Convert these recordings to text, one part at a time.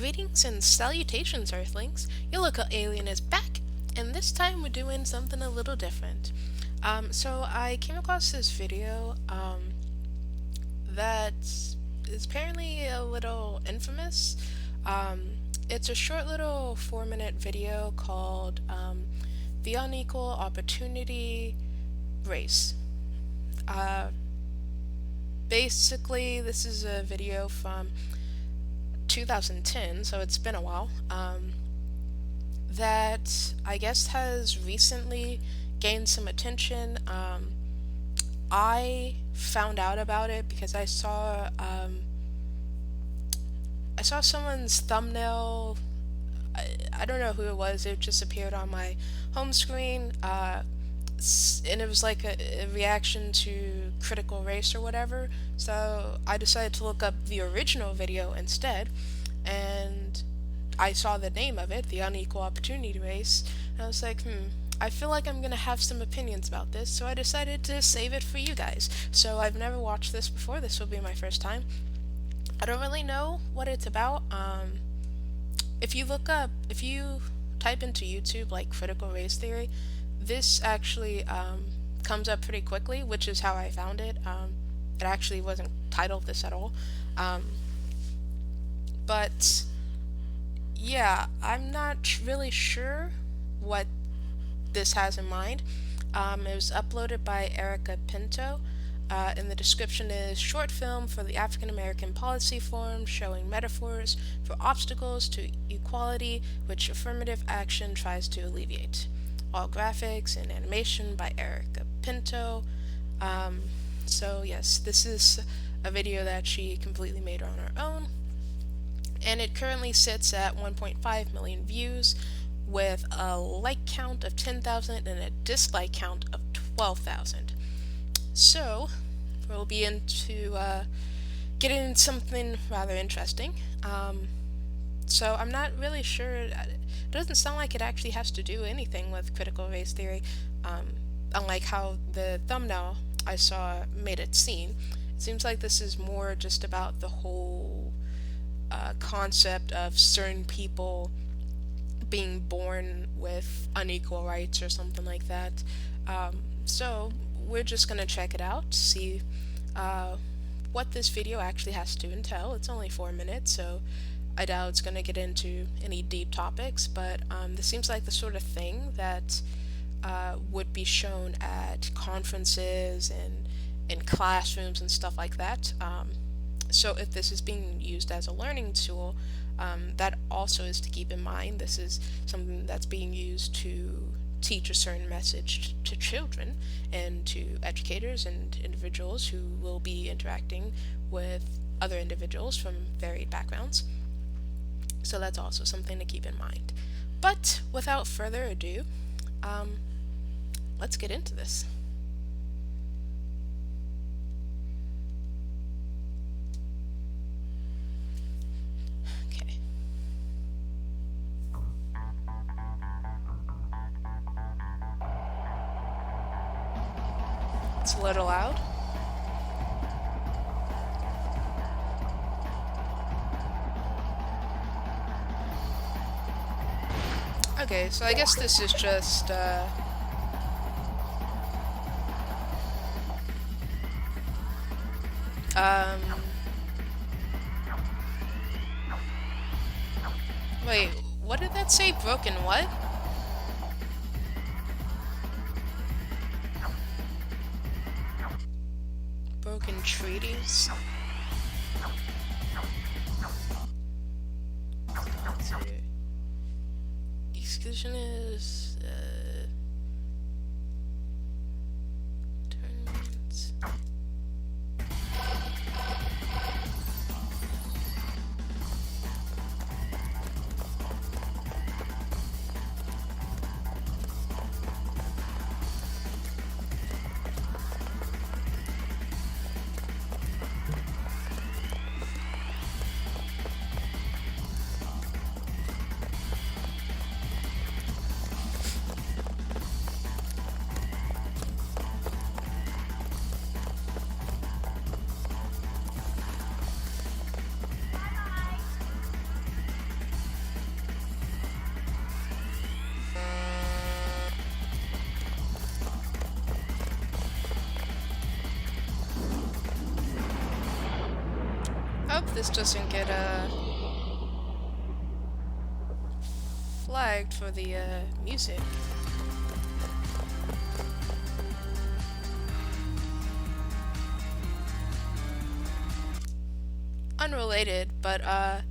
Greetings and salutations, Earthlings. Your local alien is back, and this time we're doing something a little different. So I came across this video that is apparently a little infamous. It's a short little 4-minute video called The Unequal Opportunity Race. Basically, this is a video from 2010, so it's been a while, that I guess has recently gained some attention. I found out about it because I saw someone's thumbnail. I don't know who it was. It just appeared on my home screen, and it was like a reaction to Critical Race or whatever. So I decided to look up the original video instead, and I saw the name of it, The Unequal Opportunity Race, and I was like, I feel like I'm gonna have some opinions about this, so I decided to save it for you guys. So I've never watched this before. This will be my first time. I don't really know what it's about. If you type into YouTube like critical race theory, this actually comes up pretty quickly, which is how I found it. It actually wasn't titled this at all. But yeah, I'm not really sure what this has in mind. It was uploaded by Elinor Pinto. And the description is short film for the African American Policy Forum showing metaphors for obstacles to equality which affirmative action tries to alleviate. All graphics and animation by Elinor Pinto. So yes, this is a video that she completely made on her own, and it currently sits at 1.5 million views with a like count of 10,000 and a dislike count of 12,000. So we'll be getting into something rather interesting. So I'm not really sure. It doesn't sound like it actually has to do anything with critical race theory, unlike how the thumbnail I saw made it seem. It seems like this is more just about the whole concept of certain people being born with unequal rights or something like that. So we're just gonna check it out, see what this video actually has to entail. It's only 4 minutes, so I doubt it's gonna get into any deep topics, but this seems like the sort of thing that would be shown at conferences and in classrooms and stuff like that. So if this is being used as a learning tool, that also is to keep in mind. This is something that's being used to teach a certain message to children and to educators and individuals who will be interacting with other individuals from varied backgrounds. So that's also something to keep in mind. But without further ado, let's get into this. Okay. It's a little loud. Okay, so I guess this is just wait, what did that say? Broken what? Broken treaties? Let's see. Exclusion is tournaments. hope this doesn't get flagged for the music. Unrelated, but I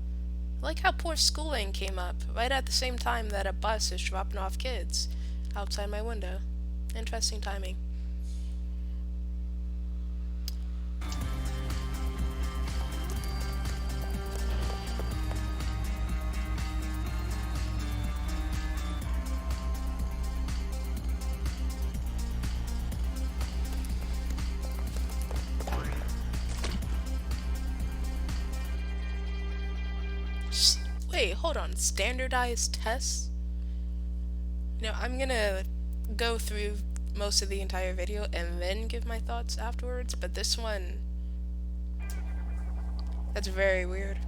like how poor schooling came up right at the same time that a bus is dropping off kids outside my window. Interesting timing. Wait, hold on. Standardized tests? I'm gonna go through most of the entire video and then give my thoughts afterwards, but this one, that's very weird.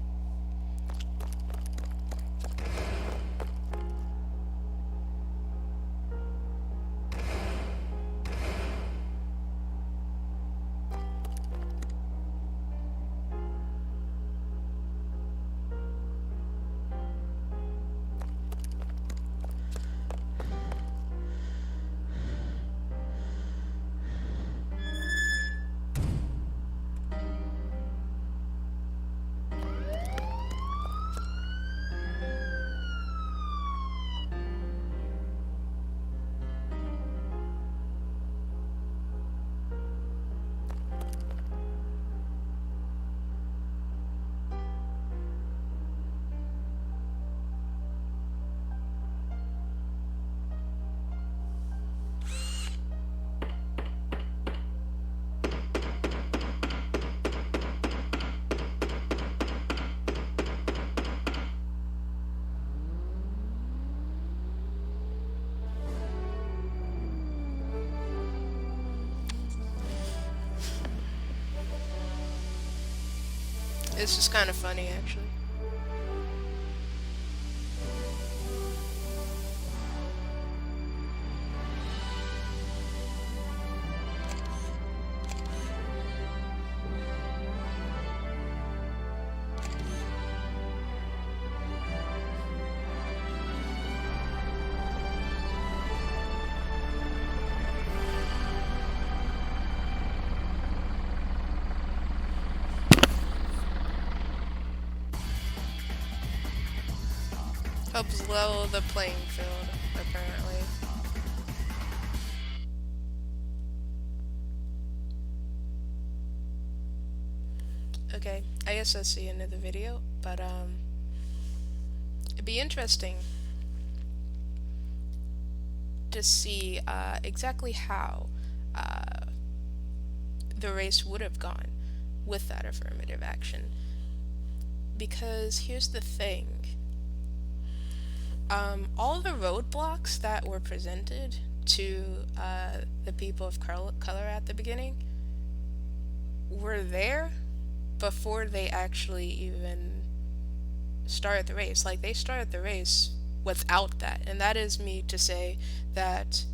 It's just kind of funny, actually. Helps level the playing field, apparently. Okay, I guess that's the end of the video, but it'd be interesting to see exactly how the race would have gone with that affirmative action. Because here's the thing. All the roadblocks that were presented to the people of color at the beginning were there before they actually even started the race. Like, they started the race without that. And that is me to say that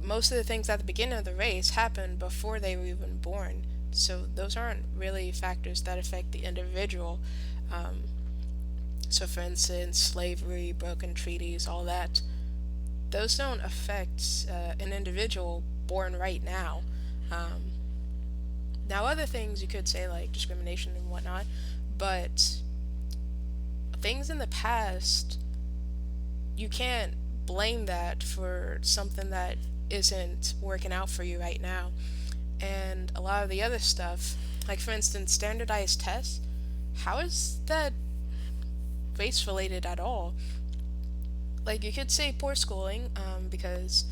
most of the things at the beginning of the race happened before they were even born. So those aren't really factors that affect the individual. So for instance, slavery, broken treaties, all that, those don't affect an individual born right now. Now other things you could say, like discrimination and whatnot, but things in the past, you can't blame that for something that isn't working out for you right now. And a lot of the other stuff, like for instance, standardized tests, how is that race related at all? Like, you could say poor schooling, because,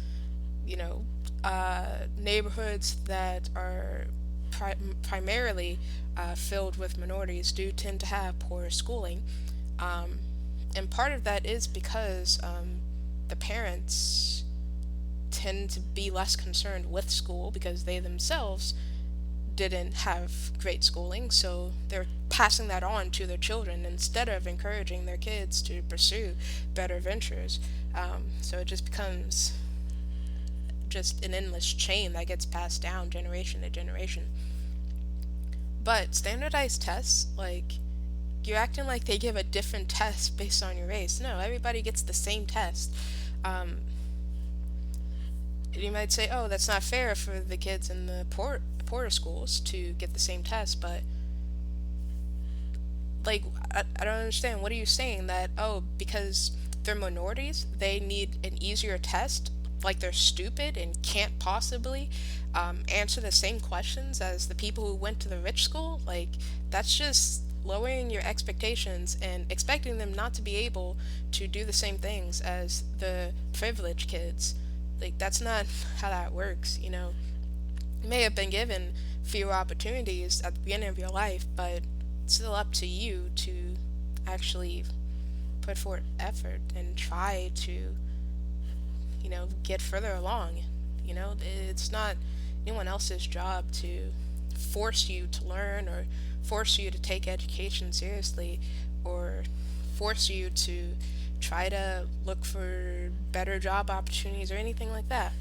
neighborhoods that are primarily filled with minorities do tend to have poor schooling. And part of that is because the parents tend to be less concerned with school because they themselves didn't have great schooling, so they're passing that on to their children instead of encouraging their kids to pursue better ventures. So it just becomes just an endless chain that gets passed down generation to generation. But standardized tests, like, you're acting like they give a different test based on your race. No, everybody gets the same test. Um, you might say, oh, that's not fair for the kids in the poorer schools to get the same test, but like, I don't understand. What are you saying? That, oh, because they're minorities, they need an easier test? Like they're stupid and can't possibly answer the same questions as the people who went to the rich school? Like, that's just lowering your expectations and expecting them not to be able to do the same things as the privileged kids. Like, that's not how that works, you know? You may have been given fewer opportunities at the beginning of your life, but it's still up to you to actually put forth effort and try to, get further along. It's not anyone else's job to force you to learn or force you to take education seriously or force you to try to look for better job opportunities or anything like that.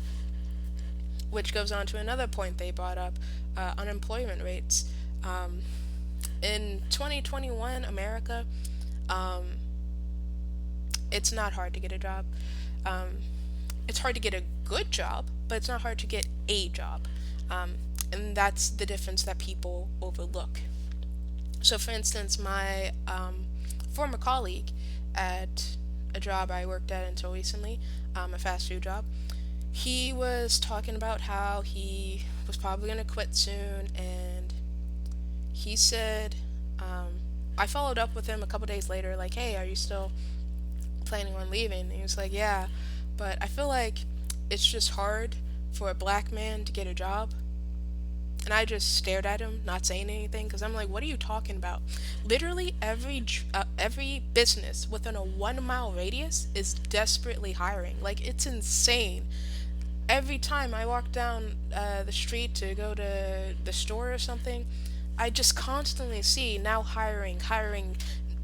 Which goes on to another point they brought up, unemployment rates. Um, in 2021 America, um, it's not hard to get a job. Um, it's hard to get a good job, but it's not hard to get a job. Um, and that's the difference that people overlook. So, for instance, my former colleague at a job I worked at until recently, a fast food job, he was talking about how he was probably going to quit soon, and he said, I followed up with him a couple days later, like, hey, are you still planning on leaving? And he was like, yeah, but I feel like it's just hard for a black man to get a job. And I just stared at him, not saying anything, because I'm like, what are you talking about? Literally every business within a 1 mile radius is desperately hiring. Like, it's insane. Every time I walk down the street to go to the store or something, I just constantly see now hiring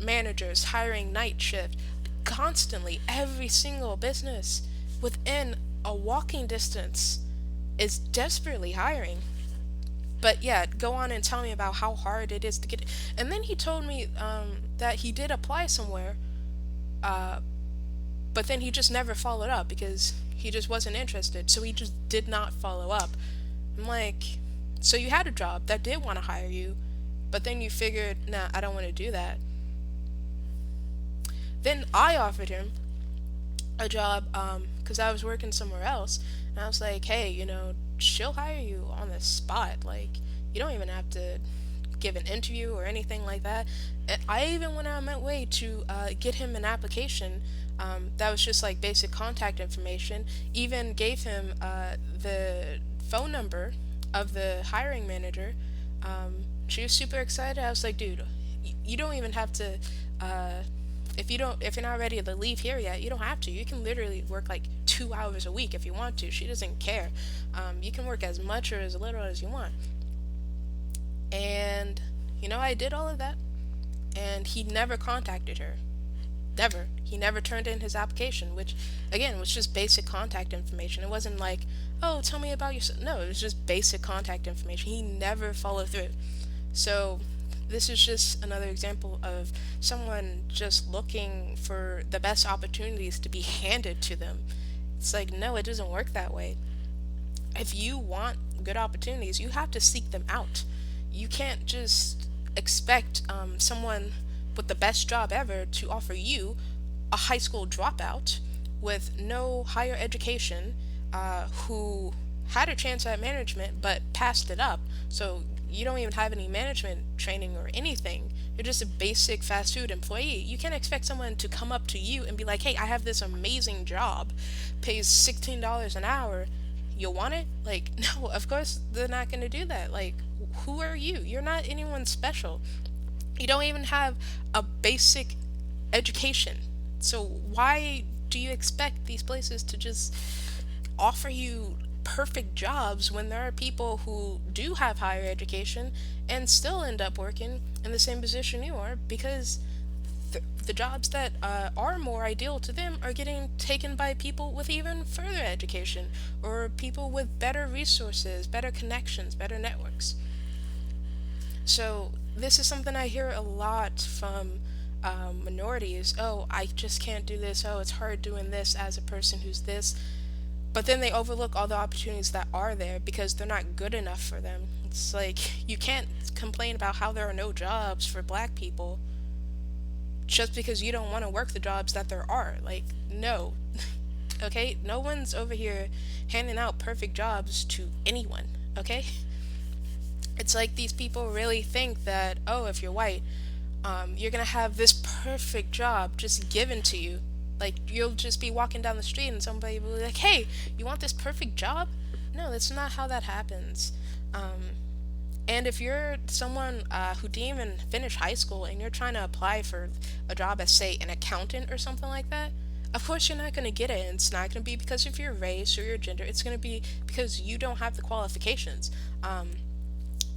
managers, hiring night shift, constantly. Every single business within a walking distance is desperately hiring. But yeah, go on and tell me about how hard it is to get it. And then he told me that he did apply somewhere, uh, but then he just never followed up because he just wasn't interested. So he just did not follow up. I'm like, so you had a job that did want to hire you, but then you figured, nah, I don't want to do that. Then I offered him a job because I was working somewhere else, and I was like, hey, she'll hire you on the spot. Like, you don't even have to give an interview or anything like that. And I even went out of my way to get him an application that was just like basic contact information. Even gave him the phone number of the hiring manager. She was super excited. I was like, dude, you don't even have to. If you're not ready to leave here yet, you don't have to. You can literally work like 2 hours a week if you want to. She doesn't care. You can work as much or as little as you want. And I did all of that, and he never contacted her. Never. He never turned in his application, which again was just basic contact information. It wasn't like, oh, tell me about yourself. No, it was just basic contact information. He never followed through. So this is just another example of someone just looking for the best opportunities to be handed to them. It's like, no, it doesn't work that way. If you want good opportunities, you have to seek them out. You can't just expect someone with the best job ever to offer you, a high school dropout with no higher education, who had a chance at management but passed it up. So you don't even have any management training or anything. You're just a basic fast food employee. You can't expect someone to come up to you and be like, hey, I have this amazing job, pays $16 an hour. You'll want it? Like, no, of course they're not going to do that. Like, who are you? You're not anyone special. You don't even have a basic education. So why do you expect these places to just offer you perfect jobs when there are people who do have higher education and still end up working in the same position you are because the jobs that are more ideal to them are getting taken by people with even further education or people with better resources, better connections, better networks. So this is something I hear a lot from minorities. Oh, I just can't do this. Oh, it's hard doing this as a person who's this. But then they overlook all the opportunities that are there because they're not good enough for them. It's like you can't complain about how there are no jobs for black people just because you don't want to work the jobs that there are. Like, no. Okay? No one's over here handing out perfect jobs to anyone. Okay? It's like these people really think that, oh, if you're white, you're gonna have this perfect job just given to you. Like, you'll just be walking down the street and somebody will be like, hey, you want this perfect job? No, that's not how that happens. And if you're someone who didn't even finish high school and you're trying to apply for a job as, say, an accountant or something like that, of course you're not going to get it. And it's not going to be because of your race or your gender. It's going to be because you don't have the qualifications.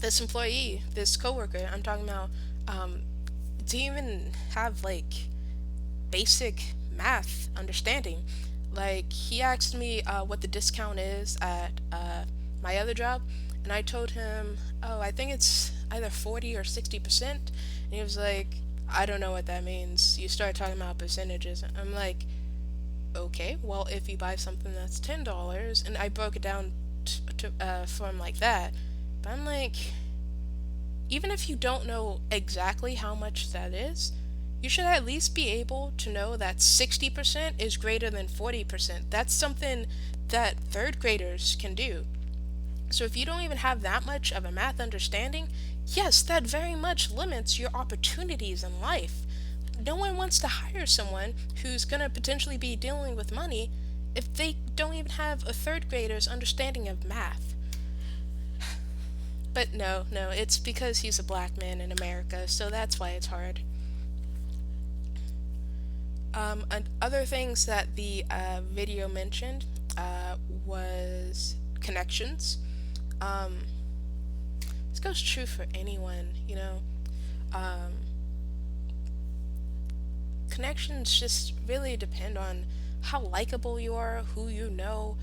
This employee, this coworker I'm talking about, didn't even have like basic math understanding. Like, he asked me what the discount is at my other job, and I told him, oh, I think it's either 40 or 60%. And he was like, I don't know what that means. You start talking about percentages. I'm like, okay, well, if you buy something that's $10, and I broke it down for him like that, but I'm like, even if you don't know exactly how much that is, you should at least be able to know that 60% is greater than 40%. That's something that third graders can do. So if you don't even have that much of a math understanding, yes, that very much limits your opportunities in life. No one wants to hire someone who's going to potentially be dealing with money if they don't even have a third grader's understanding of math. But no, it's because he's a black man in America, so that's why it's hard. And other things that the video mentioned was connections. Um, this goes true for anyone, you know. Um, Connections just really depend on how likable you are, who you know,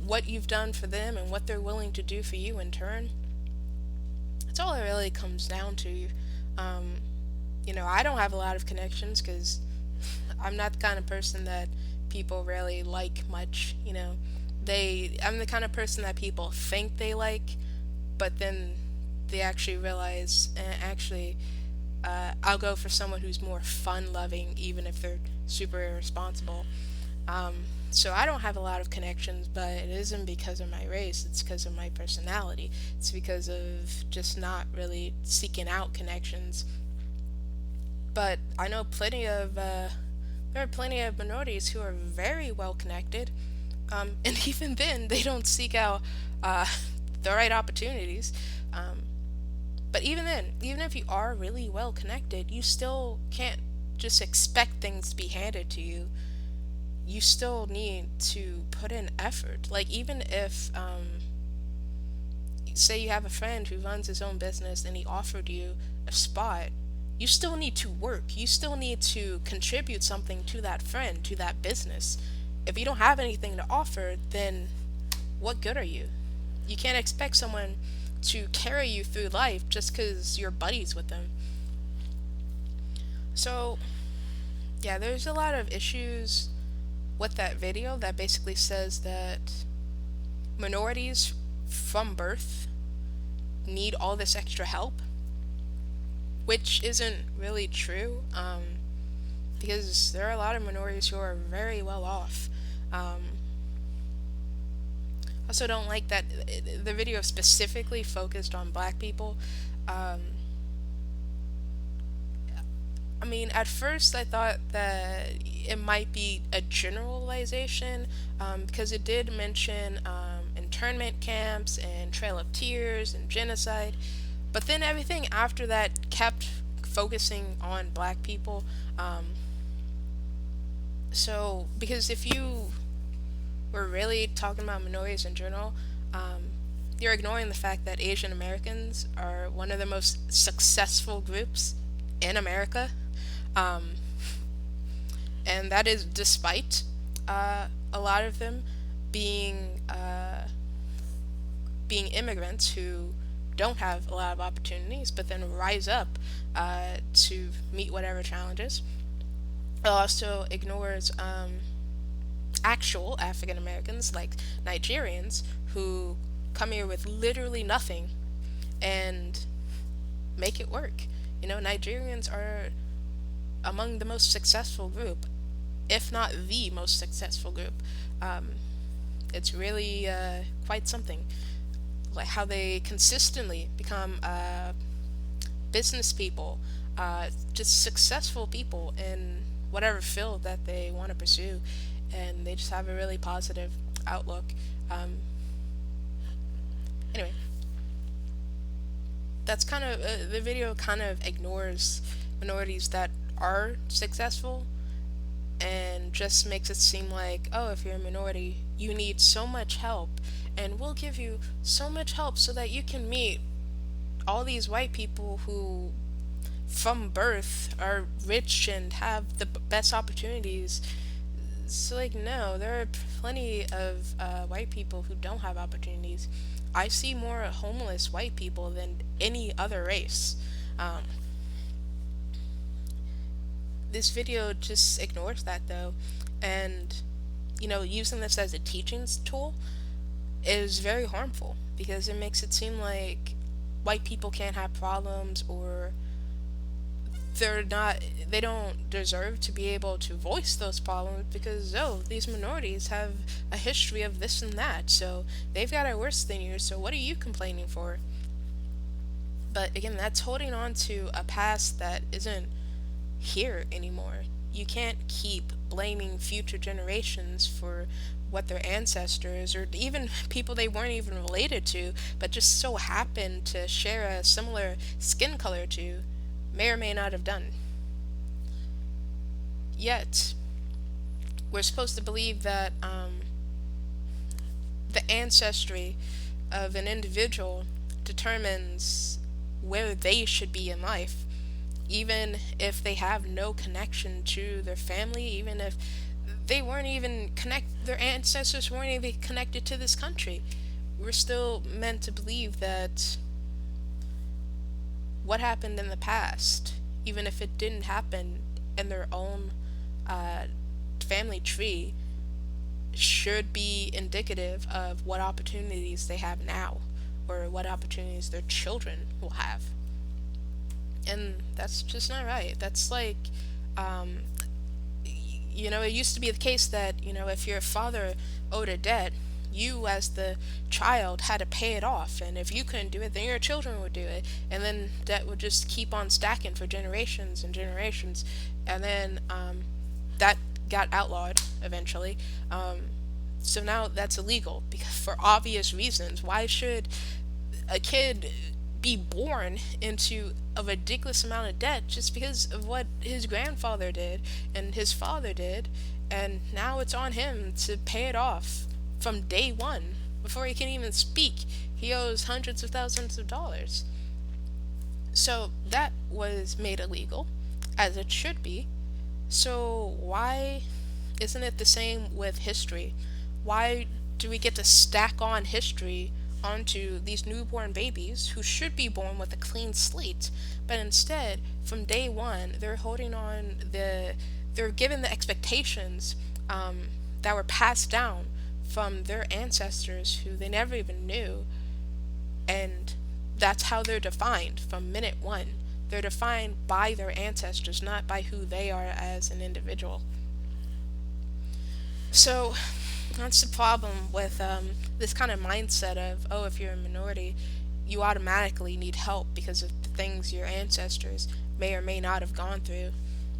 what you've done for them, and what they're willing to do for you in turn. That's all it really comes down to. Um, I don't have a lot of connections because I'm not the kind of person that people really like much. I'm the kind of person that people think they like, but then they actually realize, actually, I'll go for someone who's more fun loving, even if they're super irresponsible. So I don't have a lot of connections, but it isn't because of my race, it's because of my personality. It's because of just not really seeking out connections. But I know there are plenty of minorities who are very well connected, and even then, they don't seek out uh, the right opportunities. Um, but even then, even if you are really well connected, you still can't just expect things to be handed to you. You still need to put in effort. Like, even if, say you have a friend who runs his own business and he offered you a spot, you still need to work. You still need to contribute something to that friend, to that business. If you don't have anything to offer, then what good are you? You can't expect someone to carry you through life just because you're buddies with them. So, yeah, there's a lot of issues with that video that basically says that minorities from birth need all this extra help, which isn't really true, because there are a lot of minorities who are very well off. Um, I also don't like that the video specifically focused on black people. Um, I mean, at first I thought that it might be a generalization, because it did mention internment camps and Trail of Tears and genocide, but then everything after that kept focusing on black people. Um, because if you were really talking about minorities in general, um, you're ignoring the fact that Asian Americans are one of the most successful groups in America. Um, and that is despite a lot of them being being immigrants who don't have a lot of opportunities, but then rise up to meet whatever challenges. It also ignores actual African Americans, like Nigerians, who come here with literally nothing and make it work. Nigerians are among the most successful group, if not the most successful group. Um, it's really quite something. Like how they consistently become business people, just successful people in whatever field that they want to pursue, and they just have a really positive outlook. Um, anyway, that's kind of the video kind of ignores minorities that are successful and just makes it seem like, oh, if you're a minority, you need so much help, and we'll give you so much help so that you can meet all these white people who from birth are rich and have the best opportunities. So, like, no, there are plenty of white people who don't have opportunities. I see more homeless white people than any other race. Um, this video just ignores that, though, and using this as a teaching tool is very harmful because it makes it seem like white people can't have problems, or they don't deserve to be able to voice those problems because, oh, these minorities have a history of this and that, so they've got it worse than you, so what are you complaining for? But again, that's holding on to a past that isn't here anymore. You can't keep blaming future generations for what their ancestors, or even people they weren't even related to but just so happened to share a similar skin color to, may or may not have done. Yet, we're supposed to believe that the ancestry of an individual determines where they should be in life, even if they have no connection to their family, even if their ancestors weren't even connected to this country. We're still meant to believe that what happened in the past, even if it didn't happen in their own uh, family tree, should be indicative of what opportunities they have now, or what opportunities their children will have. And that's just not right. That's like, it used to be the case that, if your father owed a debt, you as the child had to pay it off, and if you couldn't do it, then your children would do it, and then that would just keep on stacking for generations and generations, and then that got outlawed eventually. So now that's illegal because, for obvious reasons. Why should a kid be born into a ridiculous amount of debt just because of what his grandfather did and his father did, and now it's on him to pay it off from day one before he can even speak? He owes hundreds of thousands of dollars. So that was made illegal, as it should be. So why isn't it the same with history? Why do we get to stack on history onto these newborn babies who should be born with a clean slate, but instead, from day one, they're given the expectations that were passed down from their ancestors who they never even knew, and that's how they're defined from minute one. They're defined by their ancestors, not by who they are as an individual. So that's the problem with this kind of mindset of, oh, if you're a minority, you automatically need help because of the things your ancestors may or may not have gone through.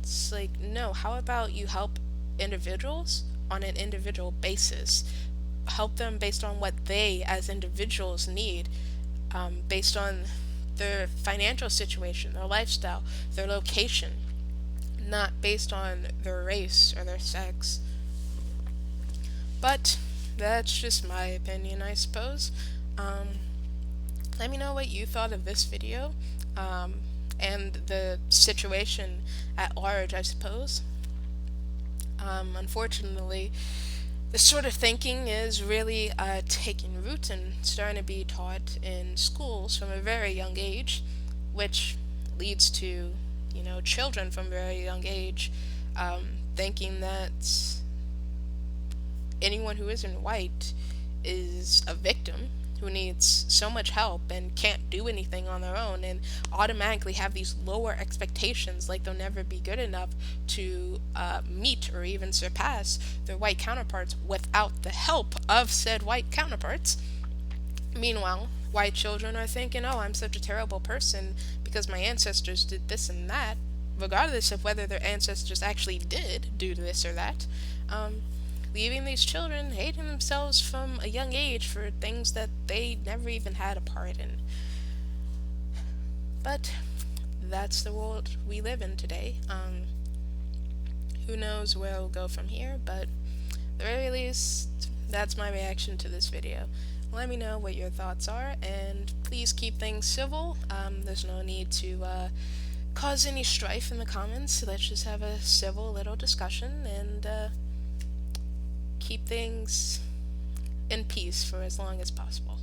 It's like, no, how about you help individuals on an individual basis? Help them based on what they as individuals need, based on their financial situation, their lifestyle, their location, not based on their race or their sex. But that's just my opinion, I suppose. Let me know what you thought of this video, and the situation at large, I suppose. Unfortunately, this sort of thinking is really taking root and starting to be taught in schools from a very young age, which leads to, children from a very young age thinking that anyone who isn't white is a victim who needs so much help and can't do anything on their own, and automatically have these lower expectations, like they'll never be good enough to meet or even surpass their white counterparts without the help of said white counterparts. Meanwhile, white children are thinking, oh, I'm such a terrible person because my ancestors did this and that, regardless of whether their ancestors actually did do this or that. Um, Leaving these children hating themselves from a young age for things that they never even had a part in. But that's the world we live in today. Who knows where it'll go from here, but at the very least, that's my reaction to this video. Let me know what your thoughts are, and please keep things civil. There's no need to cause any strife in the comments. Let's just have a civil little discussion and keep things in peace for as long as possible.